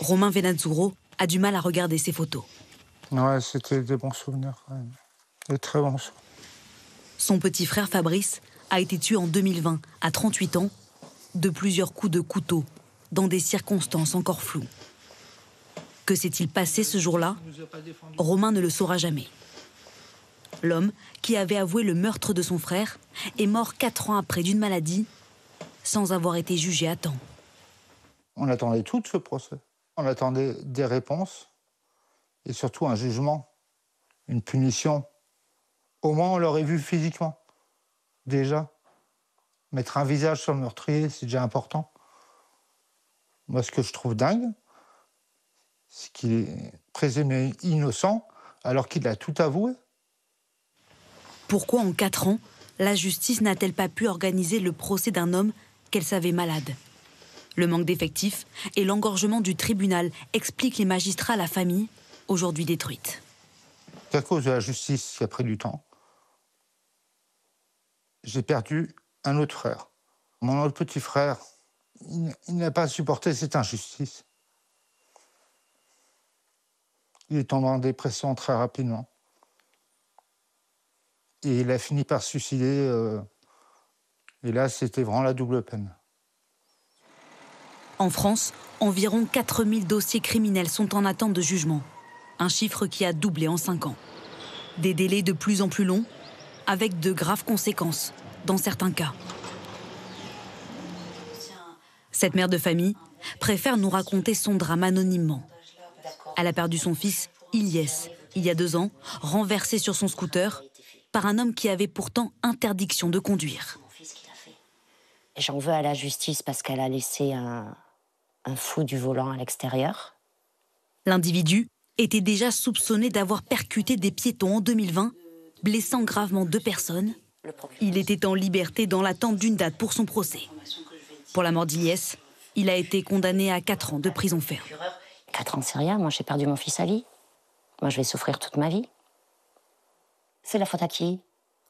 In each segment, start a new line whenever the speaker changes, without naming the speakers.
Romain Venazzuro a du mal à regarder ces photos.
Ouais, c'était des bons souvenirs quand même. Des très bons souvenirs.
Son petit frère Fabrice a été tué en 2020, à 38 ans, de plusieurs coups de couteau, dans des circonstances encore floues. Que s'est-il passé ce jour-là? Romain ne le saura jamais. L'homme, qui avait avoué le meurtre de son frère, est mort 4 ans après d'une maladie, sans avoir été jugé à temps.
On attendait tout de ce procès. On attendait des réponses et surtout un jugement, une punition. Au moins, on l'aurait vu physiquement, déjà. Mettre un visage sur le meurtrier, c'est déjà important. Moi, ce que je trouve dingue, c'est qu'il est présumé innocent alors qu'il a tout avoué.
Pourquoi en 4 ans, la justice n'a-t-elle pas pu organiser le procès d'un homme qu'elle savait malade? Le manque d'effectifs et l'engorgement du tribunal expliquent les magistrats à la famille, aujourd'hui détruite.
C'est à cause de la justice qui a pris du temps. J'ai perdu un autre frère. Mon autre petit frère, il n'a pas supporté cette injustice. Il est tombé en dépression très rapidement. Et il a fini par se suicider. Et là, c'était vraiment la double peine.
En France, environ 4000 dossiers criminels sont en attente de jugement. Un chiffre qui a doublé en 5 ans. Des délais de plus en plus longs, avec de graves conséquences, dans certains cas. Cette mère de famille préfère nous raconter son drame anonymement. Elle a perdu son fils, Ilyes, il y a 2 ans, renversé sur son scooter par un homme qui avait pourtant interdiction de conduire.
J'en veux à la justice parce qu'elle a laissé un fou du volant à l'extérieur.
L'individu était déjà soupçonné d'avoir percuté des piétons en 2020, blessant gravement 2 personnes. Il était en liberté dans l'attente d'une date pour son procès. Pour la mort d'Ilyes, il a été condamné à 4 ans de prison ferme.
4 ans, c'est rien. Moi, j'ai perdu mon fils à vie. Moi, je vais souffrir toute ma vie. C'est la faute à qui,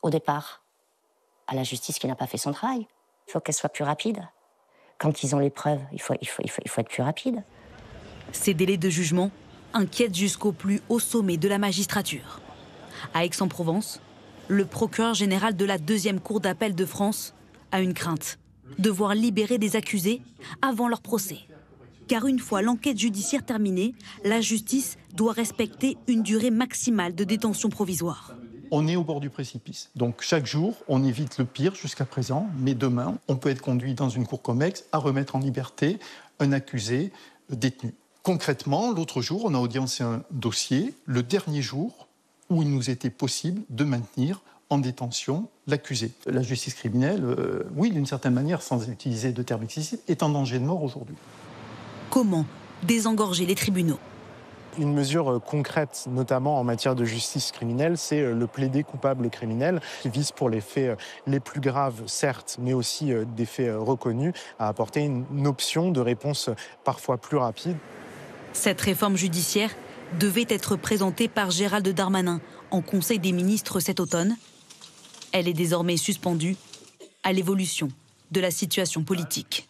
au départ? À la justice qui n'a pas fait son travail. Il faut qu'elle soit plus rapide. Quand ils ont les preuves, il faut être plus rapide.
Ces délais de jugement inquiètent jusqu'au plus haut sommet de la magistrature. À Aix-en-Provence, le procureur général de la 2e cour d'appel de France a une crainte: de voir libérer des accusés avant leur procès. Car une fois l'enquête judiciaire terminée, la justice doit respecter une durée maximale de détention provisoire.
On est au bord du précipice. Donc chaque jour, on évite le pire jusqu'à présent, mais demain, on peut être conduit dans une cour comme Aix à remettre en liberté un accusé détenu. Concrètement, l'autre jour, on a audiencé un dossier, le dernier jour où il nous était possible de maintenir en détention l'accusé. La justice criminelle, oui, d'une certaine manière, sans utiliser de termes excessifs, est en danger de mort aujourd'hui.
Comment désengorger les tribunaux?
Une mesure concrète, notamment en matière de justice criminelle, c'est le plaidé coupable criminel, qui vise pour les faits les plus graves, certes, mais aussi des faits reconnus, à apporter une option de réponse parfois plus rapide.
Cette réforme judiciaire devait être présentée par Gérald Darmanin en Conseil des ministres cet automne. Elle est désormais suspendue à l'évolution de la situation politique.